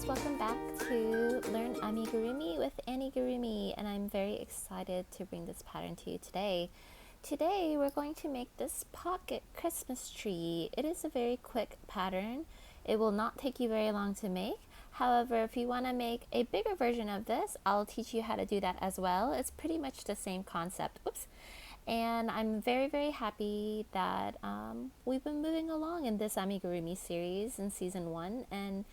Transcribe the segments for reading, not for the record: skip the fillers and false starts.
friends, welcome back to Learn Amigurumi with Anniegurumi, and I'm very excited to bring this pattern to you today. Today we're going to make this pocket Christmas tree. It is a very quick pattern. It will not take you very long to make. However, if you want to make a bigger version of this, I'll teach you how to do that as well. It's pretty much the same concept. Oops. And I'm very happy that we've been moving along in this Amigurumi series in season 1, and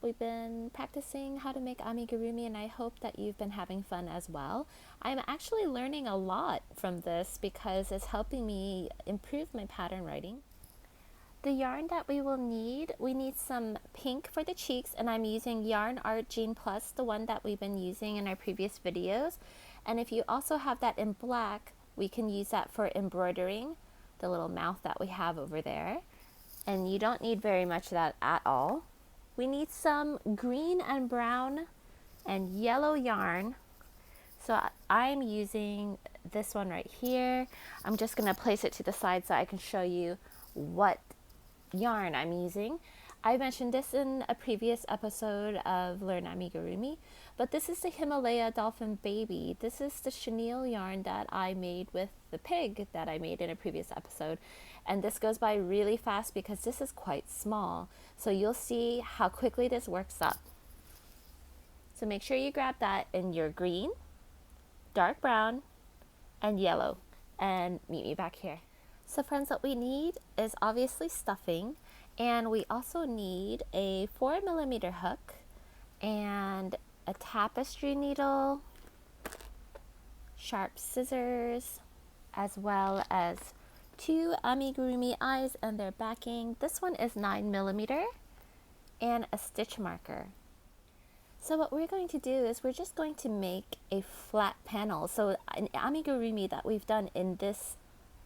we've been practicing how to make amigurumi, and I hope that you've been having fun as well. I'm actually learning a lot from this because it's helping me improve my pattern writing. The yarn that we need some pink for the cheeks, and I'm using Yarn Art Jean Plus, the one that we've been using in our previous videos. And if you also have that in black, we can use that for embroidering the little mouth that we have over there. And you don't need very much of that at all. We need some green and brown and yellow yarn. So I'm using this one right here. I'm just going to place it to the side so I can show you what yarn I'm using. I mentioned this in a previous episode of Learn Amigurumi, but this is the Himalaya Dolphin Baby. This is the chenille yarn that I made with the pig that I made in a previous episode. And this goes by really fast because this is quite small. So you'll see how quickly this works up. So make sure you grab that in your green, dark brown, and yellow. And meet me back here. So friends, what we need is obviously stuffing. And we also need a 4mm hook and a tapestry needle, sharp scissors, as well as 2 amigurumi eyes and their backing. This one is 9mm, and a stitch marker. So what we're going to do is we're just going to make a flat panel. So an amigurumi that we've done in this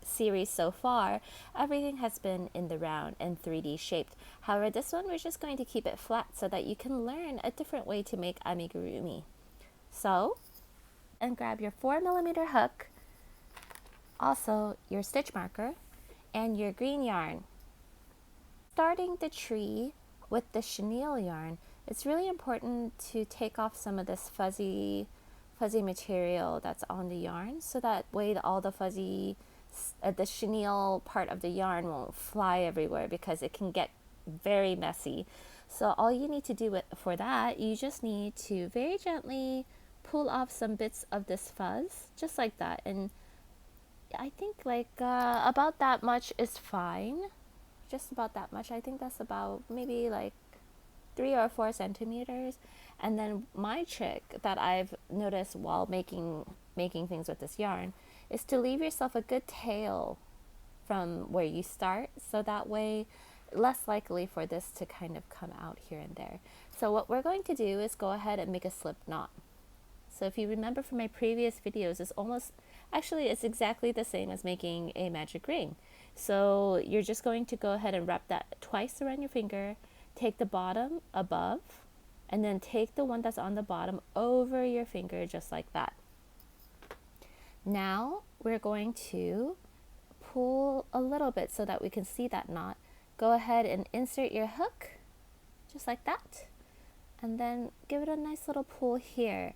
series so far, everything has been in the round and 3D shaped. However, this one we're just going to keep it flat so that you can learn a different way to make amigurumi. So, and grab your 4mm hook, also your stitch marker, and your green yarn. Starting the tree with the chenille yarn, it's really important to take off some of this fuzzy material that's on the yarn, so that way all the the chenille part of the yarn won't fly everywhere because it can get very messy. So all you need to do for that, you just need to very gently pull off some bits of this fuzz, just like that. And I think like about that much is fine. Just about that much. I think that's about maybe like 3 or 4 centimeters. And then my trick that I've noticed while making things with this yarn is to leave yourself a good tail from where you start, so that way less likely for this to kind of come out here and there. So what we're going to do is go ahead and make a slip knot. So if you remember from my previous videos, it's exactly the same as making a magic ring. So you're just going to go ahead and wrap that twice around your finger, take the bottom above, and then take the one that's on the bottom over your finger, just like that. Now we're going to pull a little bit so that we can see that knot. Go ahead and insert your hook, just like that, and then give it a nice little pull here.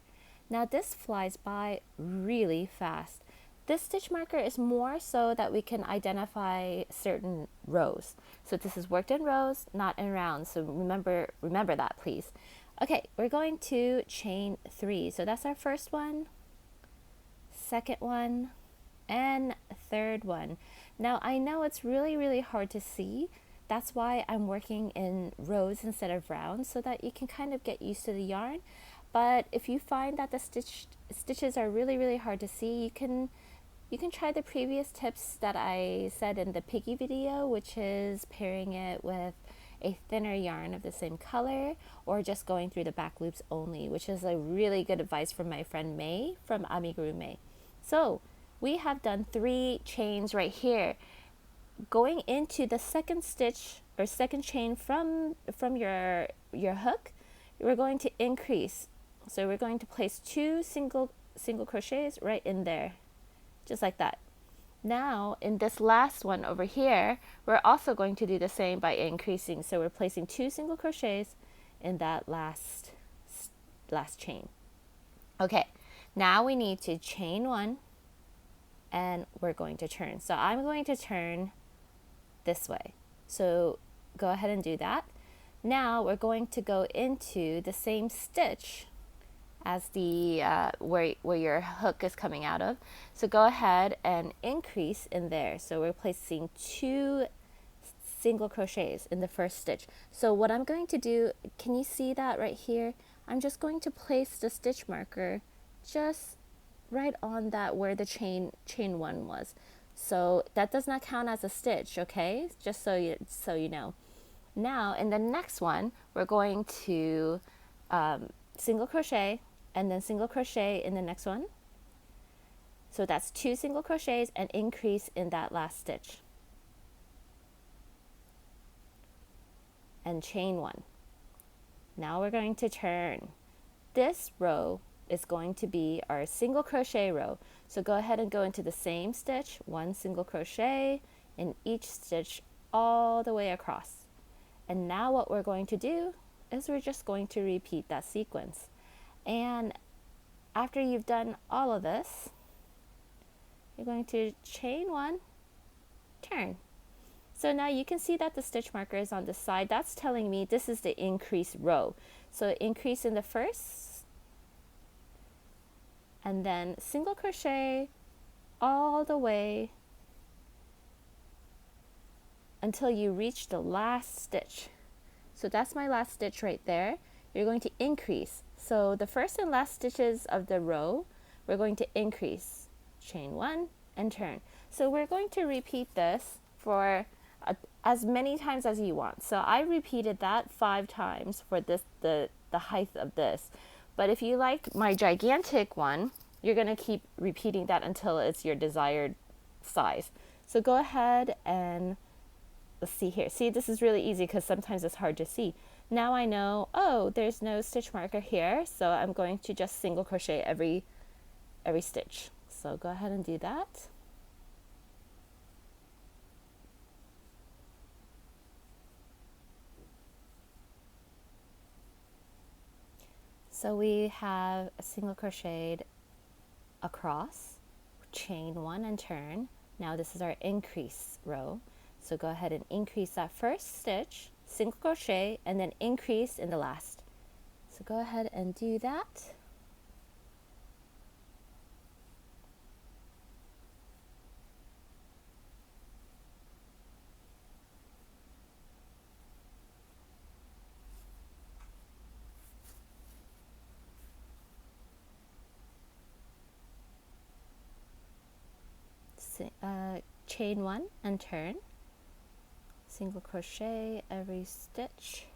Now this flies by really fast. This stitch marker is more so that we can identify certain rows. So this is worked in rows, not in rounds. So remember that, please. Okay, we're going to chain 3. So that's our first one, second one, and third one. Now I know it's really hard to see. That's why I'm working in rows instead of rounds, so that you can kind of get used to the yarn. But if you find that the stitches are really hard to see, you can try the previous tips that I said in the piggy video, which is pairing it with a thinner yarn of the same color, or just going through the back loops only, which is a really good advice from my friend May from Amigurumi. So we have done 3 chains right here. Going into the second stitch or second chain from your hook, we're going to increase. So we're going to place 2 single crochets right in there, just like that. Now in this last one over here, we're also going to do the same by increasing. So we're placing 2 single crochets in that last chain. Okay, now we need to chain 1 and we're going to turn. So I'm going to turn this way. So go ahead and do that. Now we're going to go into the same stitch as the where your hook is coming out of. So go ahead and increase in there. So we're placing 2 single crochets in the first stitch. So what I'm going to do, can you see that right here? I'm just going to place the stitch marker just right on that where the chain 1 was. So that does not count as a stitch, okay? Just so you know. Now in the next one, we're going to single crochet and then single crochet in the next one. So that's 2 single crochets and increase in that last stitch. And chain 1. Now we're going to turn. This row is going to be our single crochet row. So go ahead and go into the same stitch, 1 single crochet in each stitch all the way across. And now what we're going to do is we're just going to repeat that sequence. And after you've done all of this, you're going to chain 1, turn. So now you can see that the stitch marker is on the side. That's telling me this is the increase row. So increase in the first, and then single crochet all the way until you reach the last stitch. So that's my last stitch right there. You're going to increase. So the first and last stitches of the row, we're going to increase, chain 1 and turn. So we're going to repeat this for as many times as you want. So I repeated that 5 times for this, the height of this. But if you like my gigantic one, you're going to keep repeating that until it's your desired size. So go ahead and let's see here. See, this is really easy because sometimes it's hard to see. Now I know, oh, there's no stitch marker here, so I'm going to just single crochet every stitch. So go ahead and do that. So we have a single crocheted across, chain 1 and turn. Now this is our increase row. So go ahead and increase that first stitch, single crochet, and then increase in the last. So go ahead and do that. Chain 1 and turn, single crochet every stitch,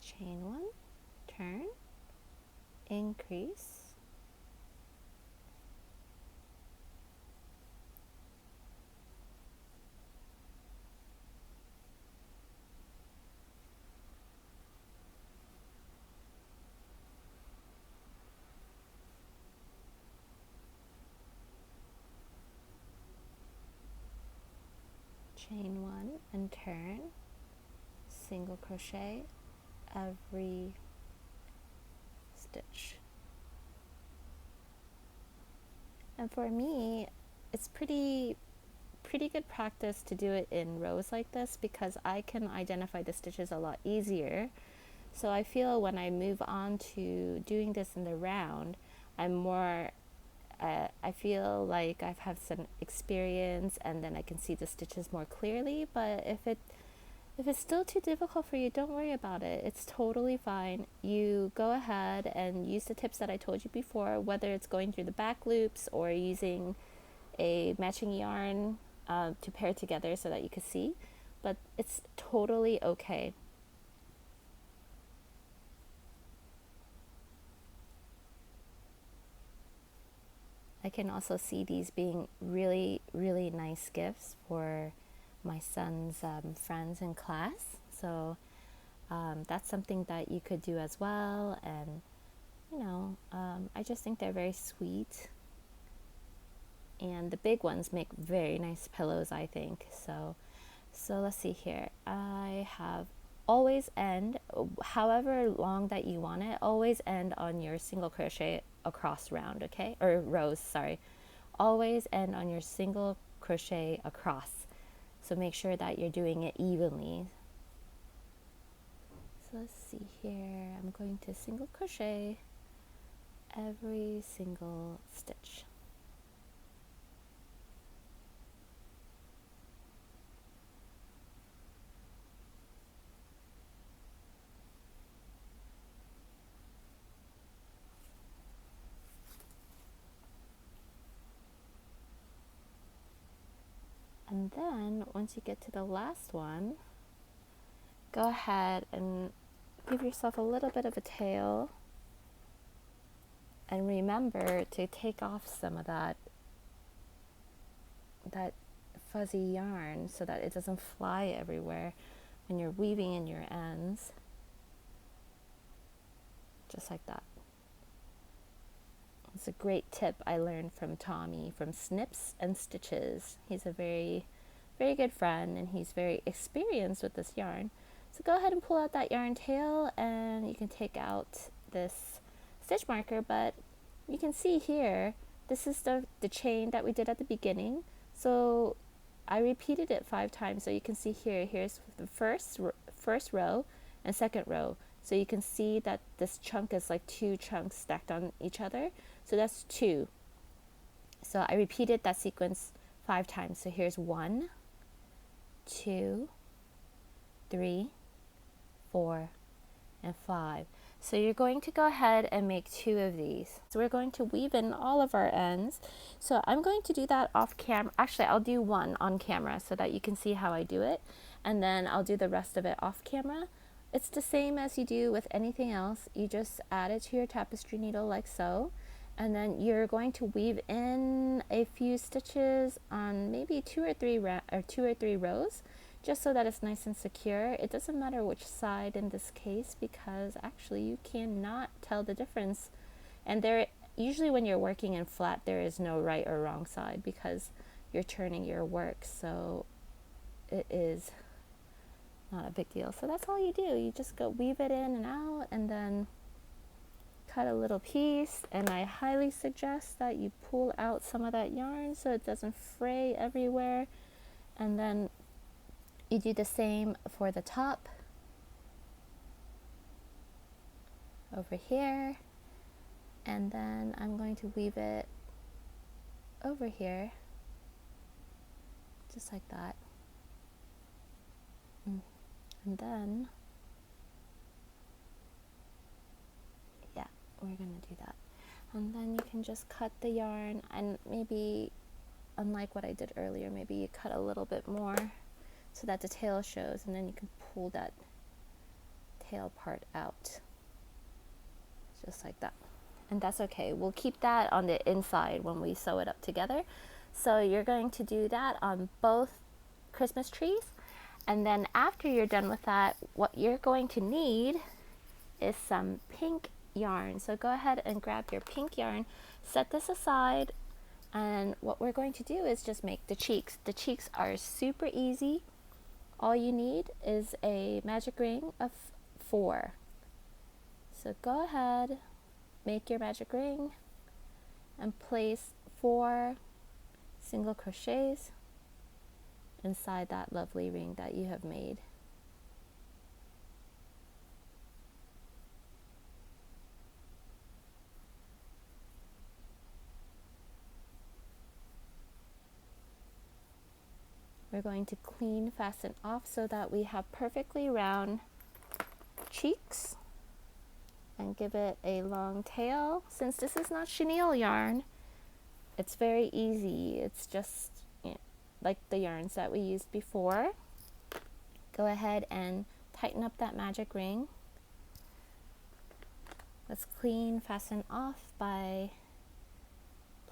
chain 1, turn, increase, chain 1 and turn, single crochet every stitch. And for me, it's pretty good practice to do it in rows like this because I can identify the stitches a lot easier. So I feel when I move on to doing this in the round, I'm more I feel like I've had some experience and then I can see the stitches more clearly. But if it's still too difficult for you, don't worry about it. It's totally fine. You go ahead and use the tips that I told you before, whether it's going through the back loops or using a matching yarn to pair together so that you can see. But it's totally okay. I can also see these being really, really nice gifts for my son's friends in class. So that's something that you could do as well. And, I just think they're very sweet. And the big ones make very nice pillows, I think. So let's see here. I have always end, however long that you want it, always end on your single crochet across round, okay? Or rows, sorry. Always end on your single crochet across. So make sure that you're doing it evenly. So let's see here. I'm going to single crochet every single stitch. And then once you get to the last one, go ahead and give yourself a little bit of a tail, and remember to take off some of that fuzzy yarn so that it doesn't fly everywhere when you're weaving in your ends. Just like that. It's a great tip I learned from Tommy from Snips and Stitches. He's a very, very good friend, and he's very experienced with this yarn. So go ahead and pull out that yarn tail, and you can take out this stitch marker, but you can see here, this is the chain that we did at the beginning. So I repeated it 5 times, so you can see here's the first row and second row. So you can see that this chunk is like 2 chunks stacked on each other. So that's 2. So I repeated that sequence 5 times. So here's 1, 2, 3, 4, and 5. So you're going to go ahead and make 2 of these. So we're going to weave in all of our ends. So I'm going to do that off camera. Actually, I'll do one on camera so that you can see how I do it. And then I'll do the rest of it off camera. It's the same as you do with anything else. You just add it to your tapestry needle like so. And then you're going to weave in a few stitches on maybe 2 or 3 rows, just so that it's nice and secure. It doesn't matter which side in this case, because actually you cannot tell the difference. And usually when you're working in flat, there is no right or wrong side because you're turning your work. So it is not a big deal. So that's all you do. You just go weave it in and out, and then cut a little piece. And I highly suggest that you pull out some of that yarn so it doesn't fray everywhere. And then you do the same for the top over here, and then I'm going to weave it over here just like that. And then we're gonna do that. And then you can just cut the yarn, and maybe, unlike what I did earlier, maybe you cut a little bit more so that the tail shows, and then you can pull that tail part out just like that. And that's okay. We'll keep that on the inside when we sew it up together. So you're going to do that on both Christmas trees. And then after you're done with that, what you're going to need is some pink yarn. So go ahead and grab your pink yarn, set this aside, and what we're going to do is just make the cheeks. The cheeks are super easy. All you need is a magic ring of 4. So go ahead, make your magic ring, and place 4 single crochets inside that lovely ring that you have made. We're going to clean, fasten off so that we have perfectly round cheeks, and give it a long tail. Since this is not chenille yarn, it's very easy. It's just like the yarns that we used before. Go ahead and tighten up that magic ring. Let's clean, fasten off by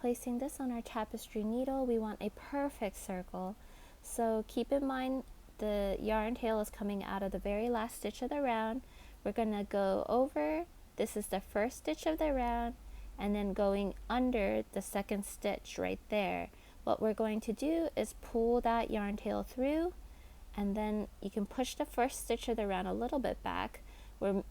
placing this on our tapestry needle, we want a perfect circle. So keep in mind the yarn tail is coming out of the very last stitch of the round. We're going to go over, this is the first stitch of the round, and then going under the second stitch right there. What we're going to do is pull that yarn tail through, and then you can push the first stitch of the round a little bit back. We're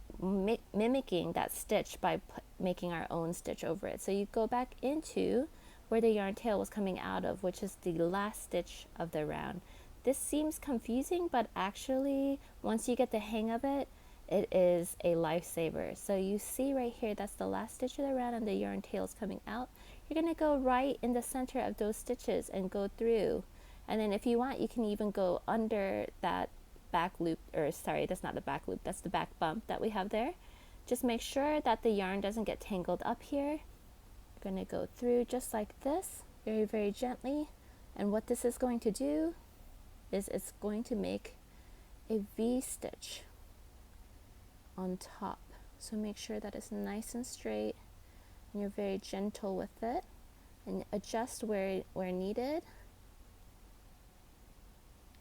mimicking that stitch by making our own stitch over it. So you go back into where the yarn tail was coming out of, which is the last stitch of the round. This seems confusing, but actually once you get the hang of it, it is a lifesaver. So you see right here, that's the last stitch of the round and the yarn tail is coming out. You're going to go right in the center of those stitches and go through. And then if you want, you can even go under that back loop, or sorry, that's not the back loop, that's the back bump that we have there. Just make sure that the yarn doesn't get tangled up here. You're going to go through just like this, very, very gently. And what this is going to do is it's going to make a V stitch on top. So make sure that it's nice and straight and you're very gentle with it, and adjust where needed.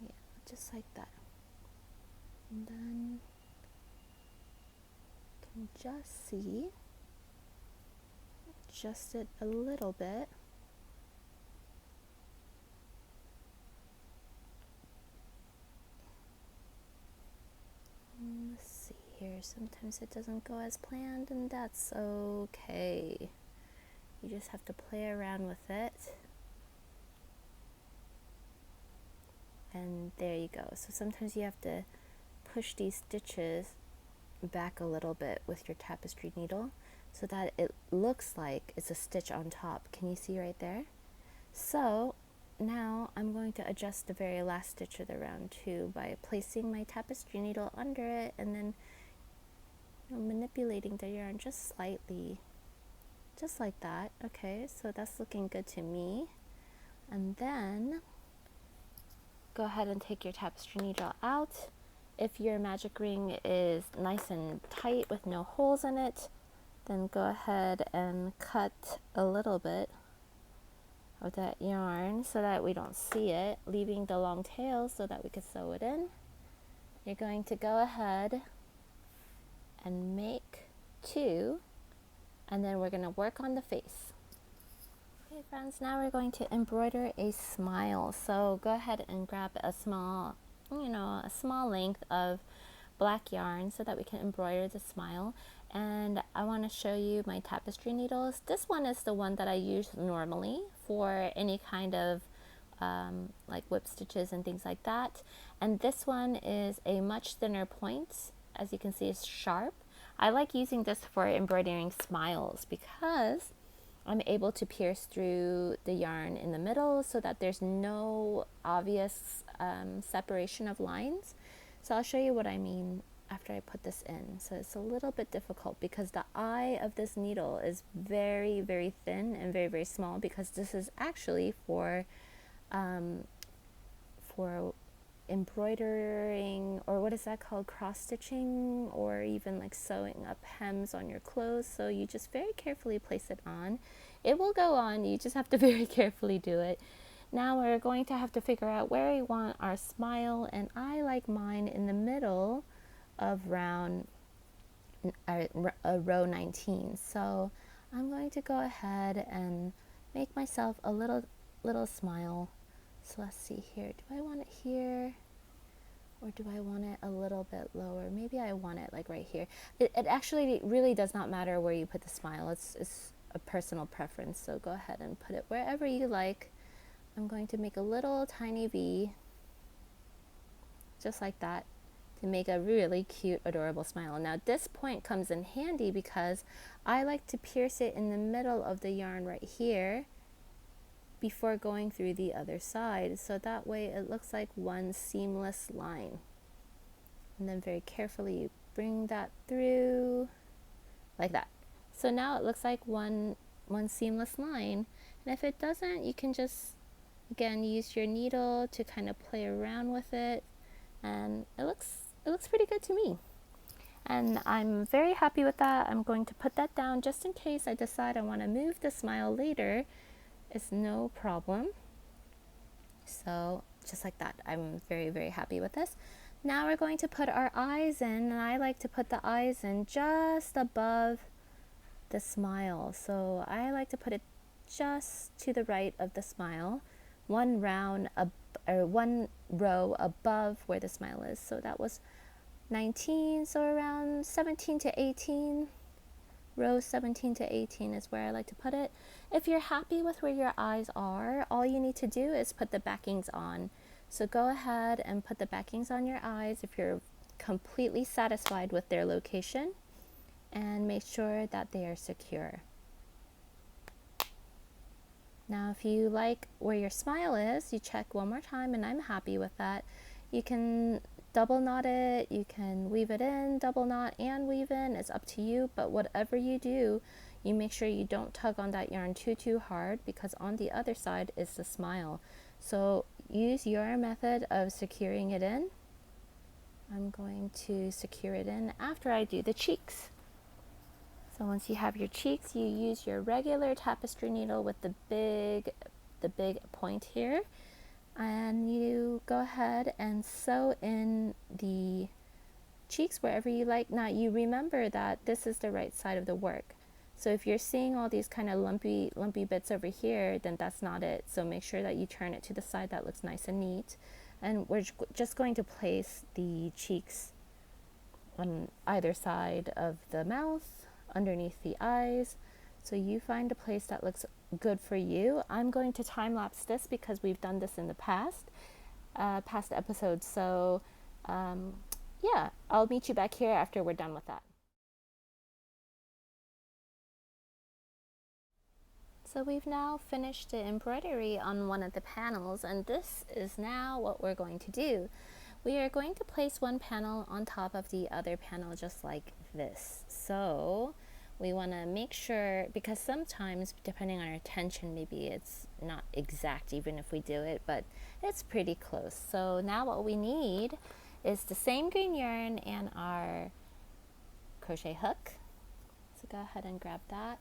Yeah, just like that. And then you can just see, adjust it a little bit. Let's see here, sometimes it doesn't go as planned, and that's okay. You just have to play around with it. And there you go. So sometimes you have to push these stitches back a little bit with your tapestry needle so that it looks like it's a stitch on top. Can you see right there? So now I'm going to adjust the very last stitch of the round too by placing my tapestry needle under it and then manipulating the yarn just slightly, just like that. Okay, so that's looking good to me. And then go ahead and take your tapestry needle out. If your magic ring is nice and tight with no holes in it, then go ahead and cut a little bit of that yarn so that we don't see it, leaving the long tail so that we can sew it in. You're going to go ahead and make 2, and then we're going to work on the face. Okay friends, now we're going to embroider a smile. So go ahead and grab a small, a small length of black yarn so that we can embroider the smile. And I want to show you my tapestry needles. This one is the one that I use normally for any kind of like whip stitches and things like that. And this one is a much thinner point. As you can see, it's sharp. I like using this for embroidering smiles because I'm able to pierce through the yarn in the middle so that there's no obvious separation of lines. So I'll show you what I mean after I put this in. So it's a little bit difficult because the eye of this needle is very, very thin and very, very small, because this is actually for embroidering, or what is that called, cross stitching, or even like sewing up hems on your clothes. So you just very carefully place it on. It will go on, you just have to very carefully do it. Now we're going to have to figure out where we want our smile, and I like mine in the middle of row 19. So I'm going to go ahead and make myself a little smile. So let's see here, do I want it here or do I want it a little bit lower? Maybe I want it like right here. It actually really does not matter where you put the smile. It's a personal preference, so go ahead and put it wherever you like. I'm going to make a little tiny V, just like that, to make a really cute, adorable smile. Now this point comes in handy because I like to pierce it in the middle of the yarn right here before going through the other side, so that way it looks like one seamless line. And then very carefully bring that through like that. So now it looks like one seamless line. And if it doesn't, you can just again use your needle to kind of play around with it, and it looks pretty good to me. And I'm very happy with that. I'm going to put that down just in case I decide I want to move the smile later. is no problem. So just like that, I'm very, very happy with this. Now we're going to put our eyes in, and I like to put the eyes in just above the smile. So I like to put it just to the right of the smile, one one row above where the smile is. So that was 19, so around 17 to 18. Row 17 to 18 is where I like to put it. If you're happy with where your eyes are, all you need to do is put the backings on. So go ahead and put the backings on your eyes if you're completely satisfied with their location, and make sure that they are secure. Now, if you like where your smile is, you check one more time, and I'm happy with that. You can double knot it, you can weave it in, double knot and weave in, it's up to you, but whatever you do, you make sure you don't tug on that yarn too hard, because on the other side is the smile. So use your method of securing it in. I'm going to secure it in after I do the cheeks. So once you have your cheeks, you use your regular tapestry needle with the big point here, and you go ahead and sew in the cheeks wherever you like. Now you remember that this is the right side of the work. So if you're seeing all these kind of lumpy bits over here, then that's not it. So make sure that you turn it to the side that looks nice and neat. And we're just going to place the cheeks on either side of the mouth, underneath the eyes. So you find a place that looks good for you. I'm going to time lapse this because we've done this in the past episodes. So yeah, I'll meet you back here after we're done with that. So we've now finished the embroidery on one of the panels, and this is now what we're going to do. We are going to place one panel on top of the other panel just like this. So we want to make sure, because sometimes depending on our tension, maybe it's not exact even if we do it, but it's pretty close. So now what we need is the same green yarn and our crochet hook. So go ahead and grab that.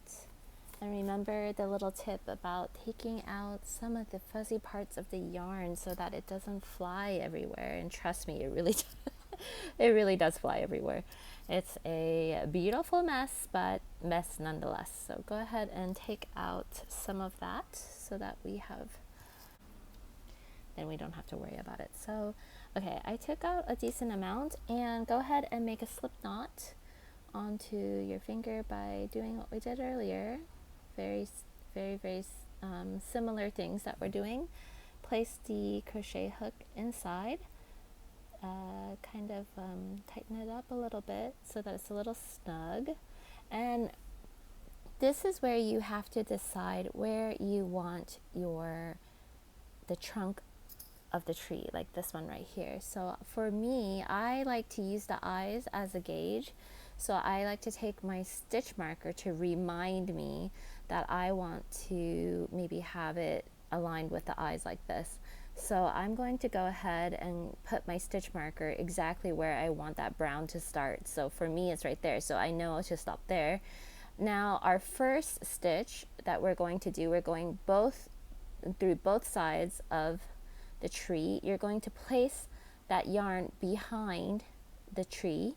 And remember the little tip about taking out some of the fuzzy parts of the yarn so that it doesn't fly everywhere. And trust me, it really does fly everywhere. It's a beautiful mess, but mess nonetheless. So go ahead and take out some of that so that then we don't have to worry about it. So, okay, I took out a decent amount, and go ahead and make a slip knot onto your finger by doing what we did earlier. Very similar things that we're doing. Place the crochet hook inside, kind of tighten it up a little bit so that it's a little snug, and this is where you have to decide where you want the trunk of the tree, like this one right here. So for me, I like to use the eyes as a gauge. So I like to take my stitch marker to remind me that I want to maybe have it aligned with the eyes like this. So I'm going to go ahead and put my stitch marker exactly where I want that brown to start. So for me, it's right there. So I know to stop there. Now our first stitch that we're going to do, we're going through both sides of the tree. You're going to place that yarn behind the tree,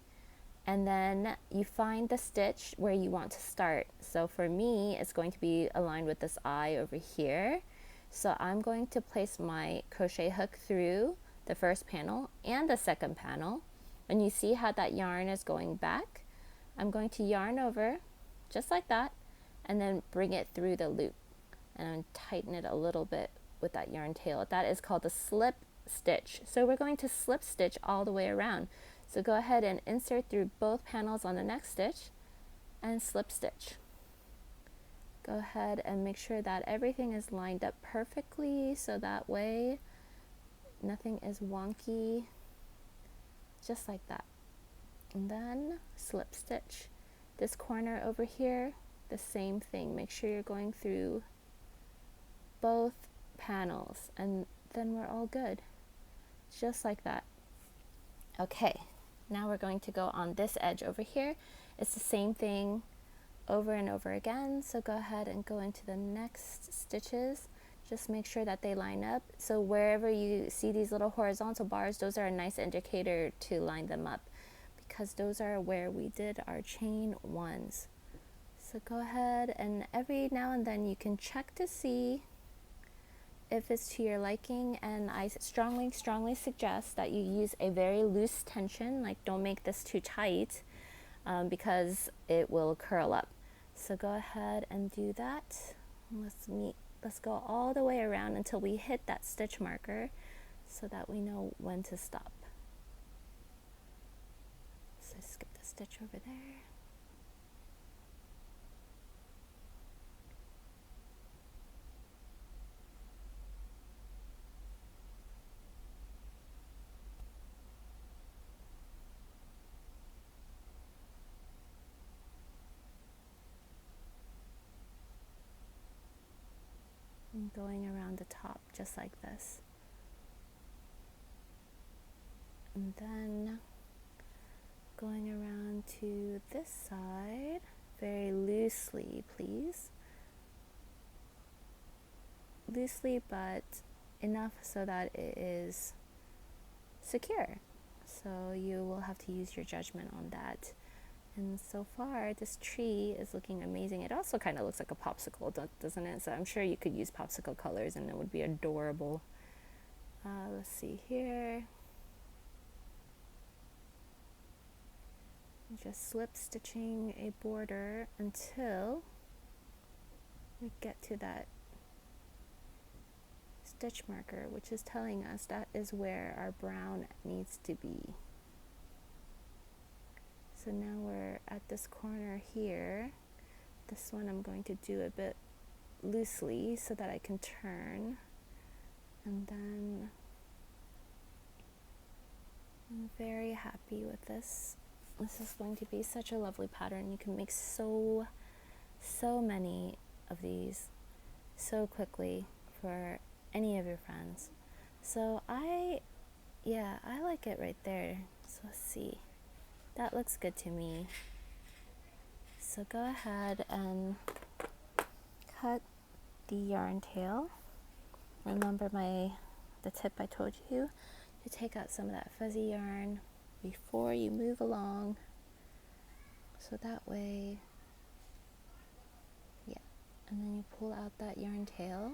and then you find the stitch where you want to start. So for me, it's going to be aligned with this eye over here. So I'm going to place my crochet hook through the first panel and the second panel. And you see how that yarn is going back? I'm going to yarn over just like that, and then bring it through the loop and tighten it a little bit with that yarn tail. That is called the slip stitch. So we're going to slip stitch all the way around. So go ahead and insert through both panels on the next stitch and slip stitch. Go ahead and make sure that everything is lined up perfectly, so that way nothing is wonky, just like that. And then slip stitch. This corner over here, the same thing. Make sure you're going through both panels, and then we're all good, just like that. Okay, now we're going to go on this edge over here. It's the same thing over and over again. So go ahead and go into the next stitches. Just make sure that they line up. So wherever you see these little horizontal bars, those are a nice indicator to line them up, because those are where we did our chain ones. So go ahead, and every now and then you can check to see if it's to your liking, and I strongly suggest that you use a very loose tension. Like, don't make this too tight, because it will curl up. So go ahead and do that. Let's go all the way around until we hit that stitch marker, so that we know when to stop. So skip the stitch over there. And going around the top just like this. And then going around to this side, very loosely, please. Loosely, but enough so that it is secure. So you will have to use your judgment on that. And so far, this tree is looking amazing. It also kind of looks like a popsicle, doesn't it? So I'm sure you could use popsicle colors and it would be adorable. Let's see here. Just slip stitching a border until we get to that stitch marker, which is telling us that is where our brown needs to be. So now we're at this corner here. This one I'm going to do a bit loosely so that I can turn. And then I'm very happy with this. This is going to be such a lovely pattern. You can make so many of these so quickly for any of your friends. So I like it right there. So let's see. That looks good to me. So go ahead and cut the yarn tail. Remember the tip I told you to take out some of that fuzzy yarn before you move along. So that way, and then you pull out that yarn tail,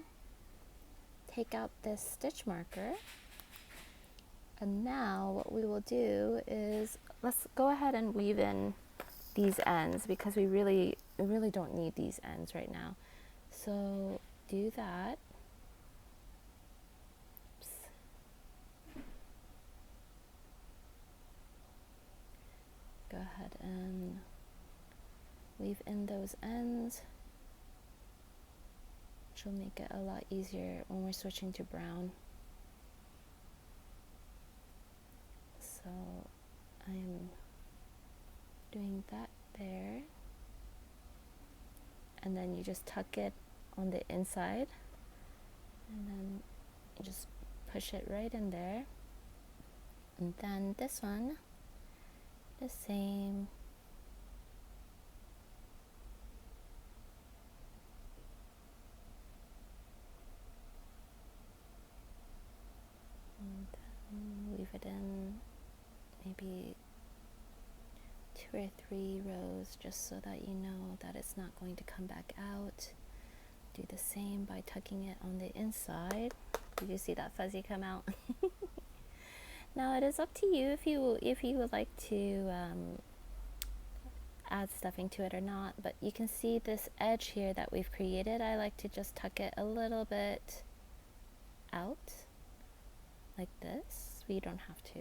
take out this stitch marker, and now what we will do is let's go ahead and weave in these ends, because we really don't need these ends right now. So do that. Oops. Go ahead and weave in those ends, which will make it a lot easier when we're switching to brown. So I'm doing that there, and then you just tuck it on the inside, and then you just push it right in there. And then this one, the same. And then weave it in maybe 2 or 3 rows, just so that you know that it's not going to come back out. Do the same by tucking it on the inside. Did you see that fuzzy come out? Now it is up to you if you would like to add stuffing to it or not, but you can see this edge here that we've created. I like to just tuck it a little bit out like this. You don't have to.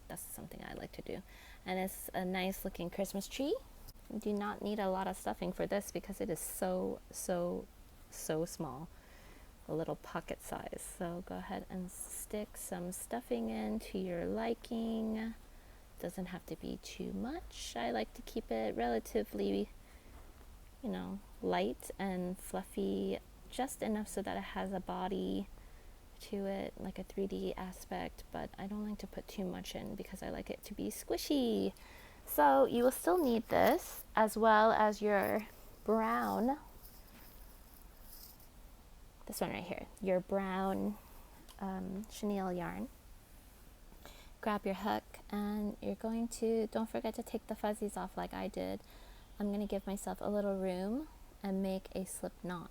That's something I like to do. And it's a nice looking Christmas tree. You do not need a lot of stuffing for this because it is so small, a little pocket size. So go ahead and stick some stuffing in to your liking. Doesn't have to be too much. I like to keep it relatively, light and fluffy, just enough so that it has a body to it, like a 3D aspect, but I don't like to put too much in because I like it to be squishy. So you will still need this, as well as your brown, this one right here, your brown chenille yarn. Grab your hook and you're going to, don't forget to take the fuzzies off like I did. I'm going to give myself a little room and make a slip knot.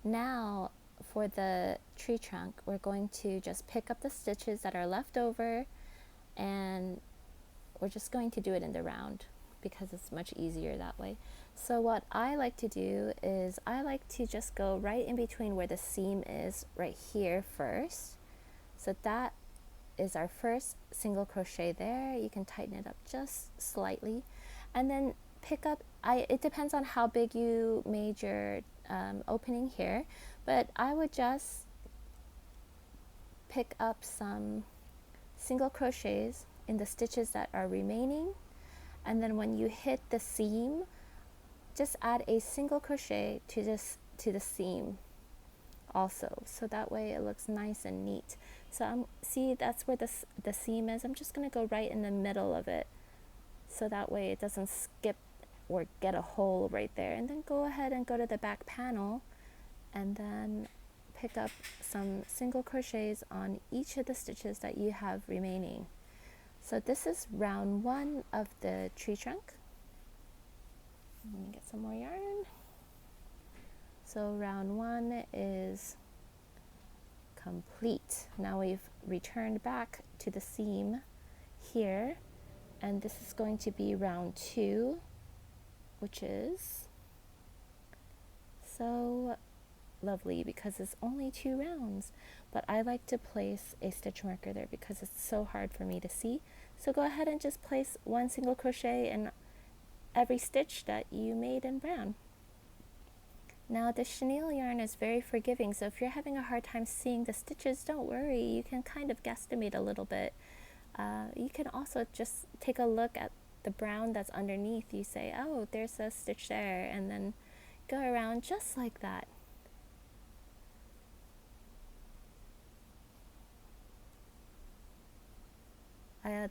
Now for the tree trunk, we're going to just pick up the stitches that are left over and we're just going to do it in the round because it's much easier that way. So what I like to do is I like to just go right in between where the seam is right here first. So that is our first single crochet there. You can tighten it up just slightly and then pick up, it depends on how big you made your opening here, but I would just pick up some single crochets in the stitches that are remaining, and then when you hit the seam, just add a single crochet to the seam also, so that way it looks nice and neat. So see, that's where the seam is. I'm just going to go right in the middle of it, so that way it doesn't skip or get a hole right there. And then go ahead and go to the back panel and then pick up some single crochets on each of the stitches that you have remaining. So this is round 1 of the tree trunk. Let me get some more yarn. So round 1 is complete. Now we've returned back to the seam here, and this is going to be round 2, which is so lovely because it's only 2 rounds, but I like to place a stitch marker there because it's so hard for me to see. So go ahead and just place 1 single crochet in every stitch that you made in brown. Now the chenille yarn is very forgiving, so if you're having a hard time seeing the stitches, don't worry, you can kind of guesstimate a little bit. You can also just take a look at the brown that's underneath. You say, oh, there's a stitch there, and then go around just like that.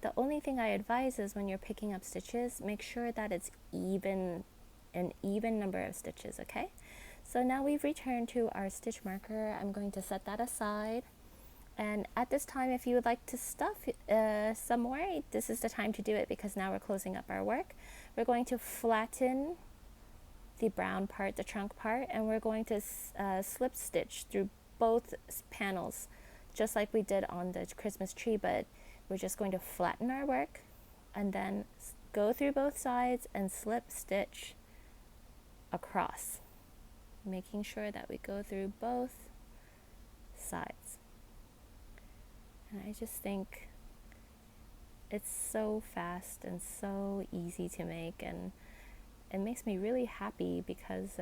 The only thing I advise is when you're picking up stitches, make sure that it's an even number of stitches, okay? So now we've returned to our stitch marker. I'm going to set that aside. And at this time, if you would like to stuff some more, this is the time to do it because now we're closing up our work. We're going to flatten the brown part, the trunk part, and we're going to slip stitch through both panels, just like we did on the Christmas tree, but we're just going to flatten our work and then go through both sides and slip stitch across, making sure that we go through both sides. And I just think it's so fast and so easy to make, and it makes me really happy because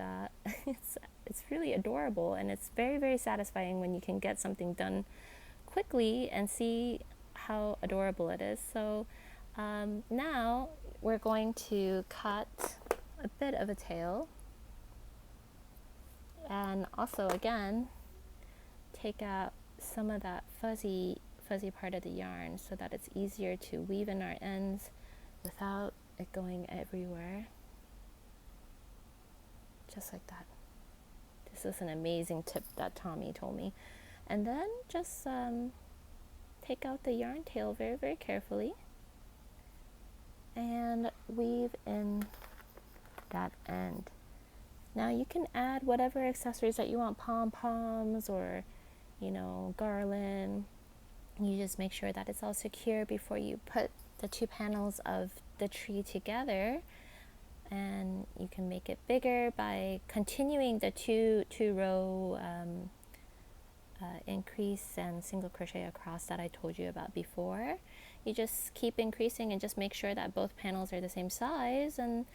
it's really adorable, and it's very, very satisfying when you can get something done quickly and see how adorable it is. So now we're going to cut a bit of a tail, and also again take out some of that fuzzy part of the yarn so that it's easier to weave in our ends without it going everywhere, just like that. This is an amazing tip that Tommy told me. And then just take out the yarn tail very, very carefully and weave in that end. Now you can add whatever accessories that you want, pom-poms or, you know, garland. You just make sure that it's all secure before you put the 2 panels of the tree together, and you can make it bigger by continuing the two row increase and single crochet across that I told you about before. You just keep increasing and just make sure that both panels are the same size, and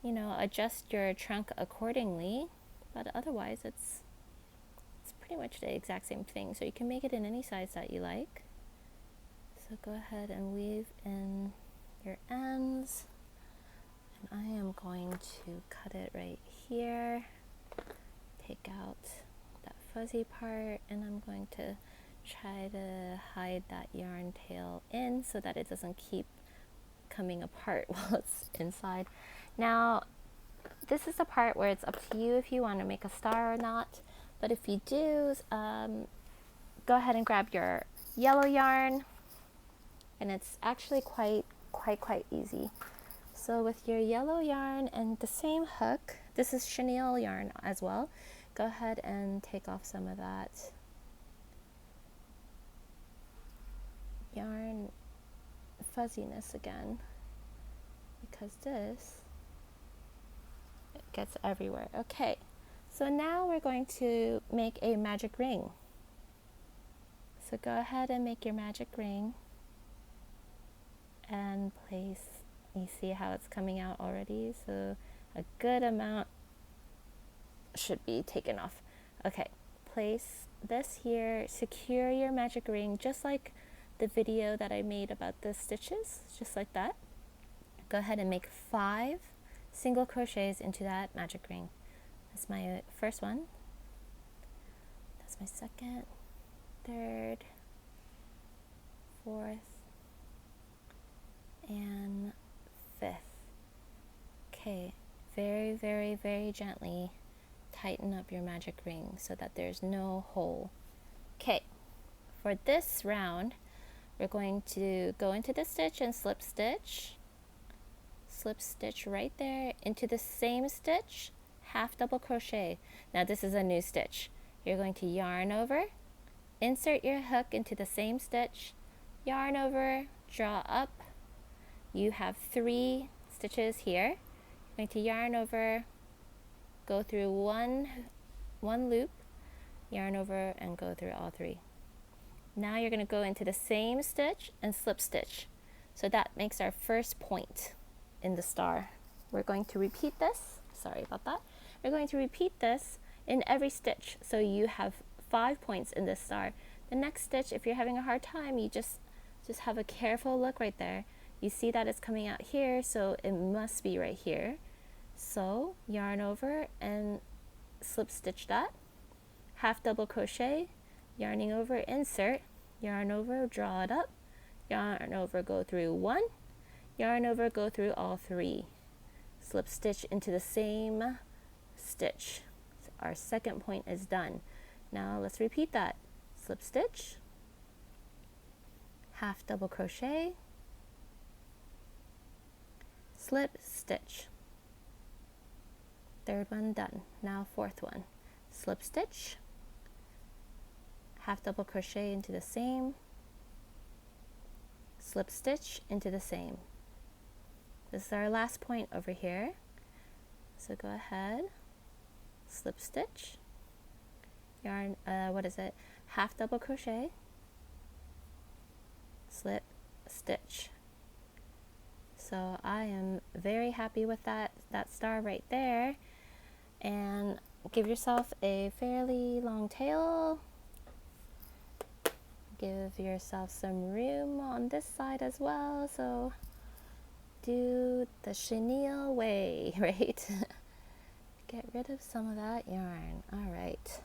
you know, adjust your trunk accordingly, but otherwise it's pretty much the exact same thing. So you can make it in any size that you like. So go ahead and weave in your ends, and I am going to cut it right here, take out that fuzzy part, and I'm going to try to hide that yarn tail in so that it doesn't keep coming apart while it's inside. Now this is the part where it's up to you if you want to make a star or not. But if you do, go ahead and grab your yellow yarn, and it's actually quite easy. So with your yellow yarn and the same hook, this is chenille yarn as well, go ahead and take off some of that yarn fuzziness again, because this, it gets everywhere. Okay, so now we're going to make a magic ring. So go ahead and make your magic ring and place, you see how it's coming out already, so a good amount should be taken off. Okay, place this here, secure your magic ring just like the video that I made about the stitches, just like that. Go ahead and make 5 single crochets into that magic ring. That's my first one, that's my second, third, fourth, and 5th. Okay, very gently tighten up your magic ring so that there's no hole. Okay, for this round we're going to go into the stitch and slip stitch right there into the same stitch, half double crochet. Now this is a new stitch. You're going to yarn over, insert your hook into the same stitch, yarn over, draw up. You have 3 stitches here. You're going to yarn over, go through one loop, yarn over, and go through all 3. Now you're going to go into the same stitch and slip stitch. So that makes our first point in the star. We're going to repeat this. Sorry about that. We're going to repeat this in every stitch. So you have 5 points in this star. The next stitch, if you're having a hard time, you just have a careful look right there. You see that it's coming out here, so it must be right here. So yarn over and slip stitch that, half double crochet, yarning over, insert, yarn over, draw it up, yarn over, go through 1, yarn over, go through all 3, slip stitch into the same stitch. So our second point is done. Now let's repeat that. Slip stitch, half double crochet, slip stitch. Third one done. Now 4th one. Slip stitch, half double crochet into the same, slip stitch into the same. This is our last point over here. So go ahead, slip stitch, yarn, half double crochet, slip stitch. So I am very happy with that star right there. And give yourself a fairly long tail. Give yourself some room on this side as well. So do the chenille way, right? Get rid of some of that yarn. All right.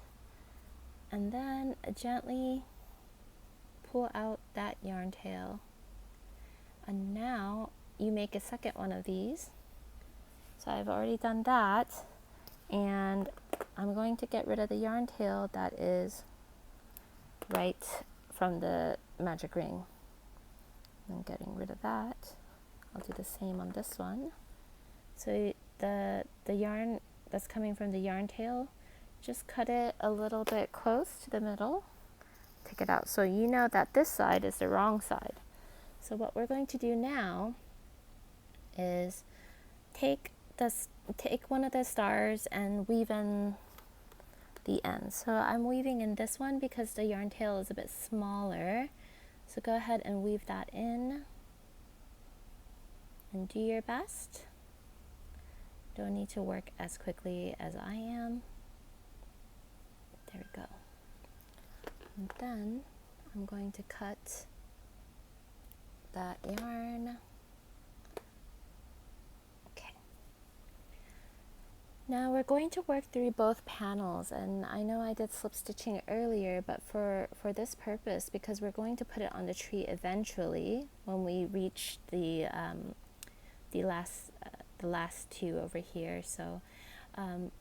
And then gently pull out that yarn tail. And now you make a second one of these. So I've already done that. And I'm going to get rid of the yarn tail that is right from the magic ring. I'm getting rid of that. I'll do the same on this one. So the yarn that's coming from the yarn tail, just cut it a little bit close to the middle. Take it out so you know that this side is the wrong side. So what we're going to do now is take one of the stars and weave in the ends. So I'm weaving in this one because the yarn tail is a bit smaller. So go ahead and weave that in and do your best. Don't need to work as quickly as I am. There we go. And then I'm going to cut that yarn. Now we're going to work through both panels, and I know I did slip stitching earlier, but for this purpose, because we're going to put it on the tree eventually when we reach the last the last two over here. So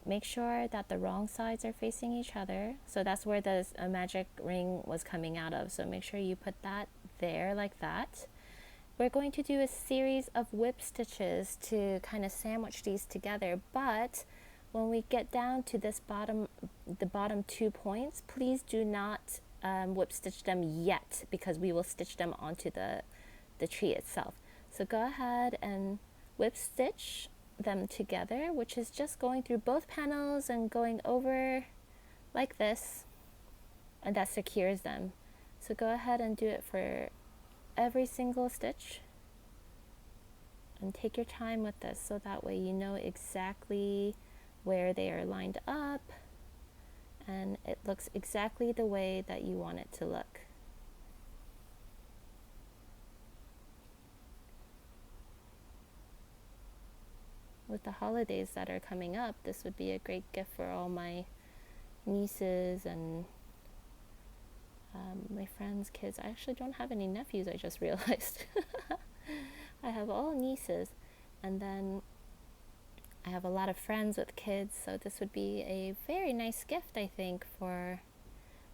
make sure that the wrong sides are facing each other. So that's where the magic ring was coming out of. So make sure you put that there like that. We're going to do a series of whip stitches to kind of sandwich these together, but when we get down to this the bottom 2 points, please do not whip stitch them yet, because we will stitch them onto the tree itself. So go ahead and whip stitch them together, which is just going through both panels and going over like this, and that secures them. So go ahead and do it for every single stitch, and take your time with this, so that way you know exactly where they are lined up and it looks exactly the way that you want it to look. With the holidays that are coming up, this would be a great gift for all my nieces and my friends' kids. I actually don't have any nephews, I just realized. I have all nieces, and then I have a lot of friends with kids, so this would be a very nice gift, I think, for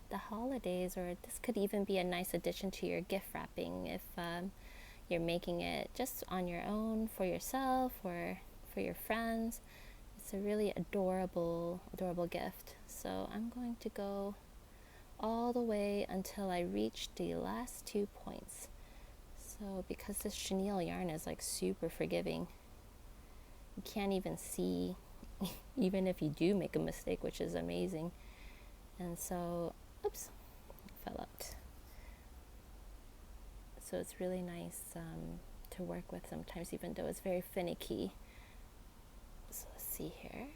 the holidays, or this could even be a nice addition to your gift wrapping if you're making it just on your own for yourself or for your friends. It's a really adorable gift. So I'm going to go all the way until I reach the last 2 points. So because this chenille yarn is like super forgiving, you can't even see even if you do make a mistake, which is amazing. And so, oops, fell out. So it's really nice to work with sometimes, even though it's very finicky. So let's see here.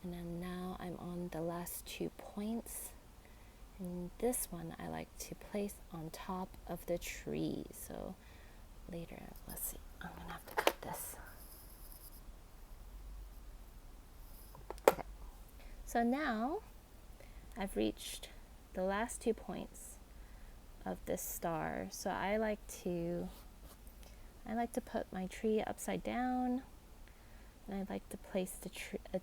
And then now I'm on the last 2 points. And this one I like to place on top of the tree. So later, let's see, I'm gonna have to cut this. Okay. So now I've reached the last 2 points of this star. So I like to put my tree upside down, and I like to place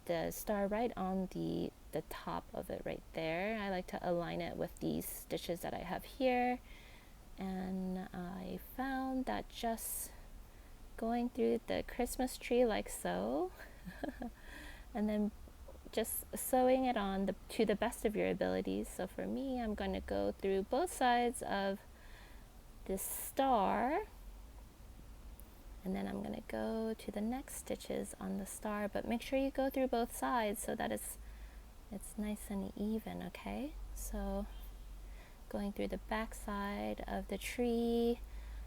the star right on the top of it right there. I like to align it with these stitches that I have here, and I found that just going through the Christmas tree like so and then just sewing it on to the best of your abilities. So for me, I'm going to go through both sides of this star, and then I'm going to go to the next stitches on the star, but make sure you go through both sides so that it's nice and even, okay? So going through the back side of the tree,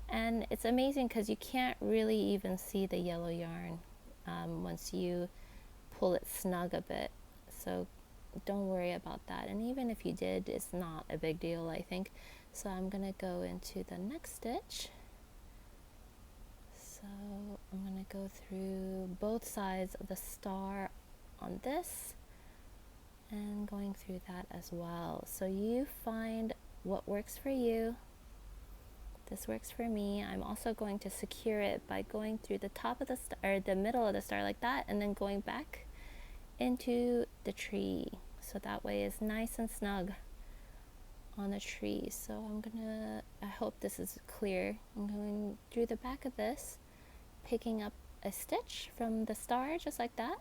and it's amazing because you can't really even see the yellow yarn once you pull it snug a bit. So don't worry about that, and even if you did, it's not a big deal, I think. So I'm gonna go into the next stitch. So I'm gonna go through both sides of the star on this, and going through that as well. So you find what works for you. This works for me. I'm also going to secure it by going through the top of the star, or the middle of the star like that, and then going back into the tree. So that way it's nice and snug on the tree. So I hope this is clear. I'm going through the back of this, picking up a stitch from the star just like that,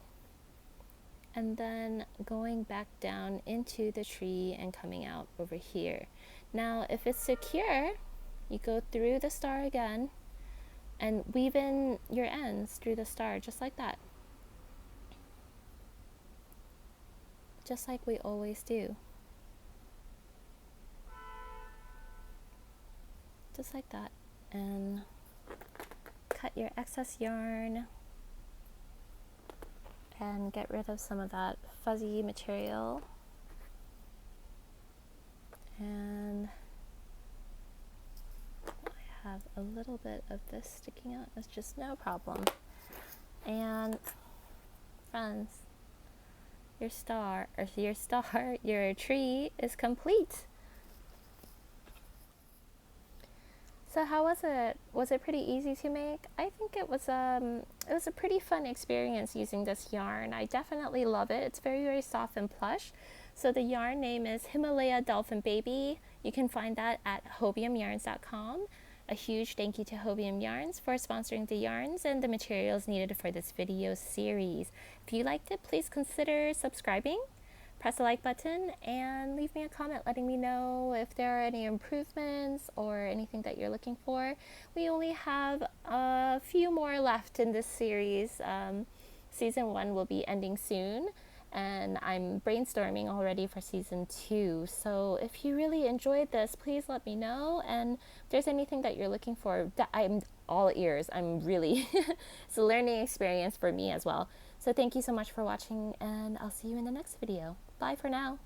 and then going back down into the tree and coming out over here. Now if it's secure, you go through the star again and weave in your ends through the star just like that, just like we always do, just like that. And cut your excess yarn and get rid of some of that fuzzy material. And I have a little bit of this sticking out. It's just no problem. And friends, your tree is complete. So how was it? Was it pretty easy to make? I think it was a pretty fun experience using this yarn. I definitely love it. It's very, very soft and plush. So the yarn name is Himalaya Dolphin Baby. You can find that at HobiumYarns.com. A huge thank you to Hobium Yarns for sponsoring the yarns and the materials needed for this video series. If you liked it, please consider subscribing. Press the like button and leave me a comment letting me know if there are any improvements or anything that you're looking for. We only have a few more left in this series. Season 1 will be ending soon, and I'm brainstorming already for season 2. So if you really enjoyed this, please let me know. And if there's anything that you're looking for, I'm all ears. I'm really, it's a learning experience for me as well. So thank you so much for watching, and I'll see you in the next video. Bye for now.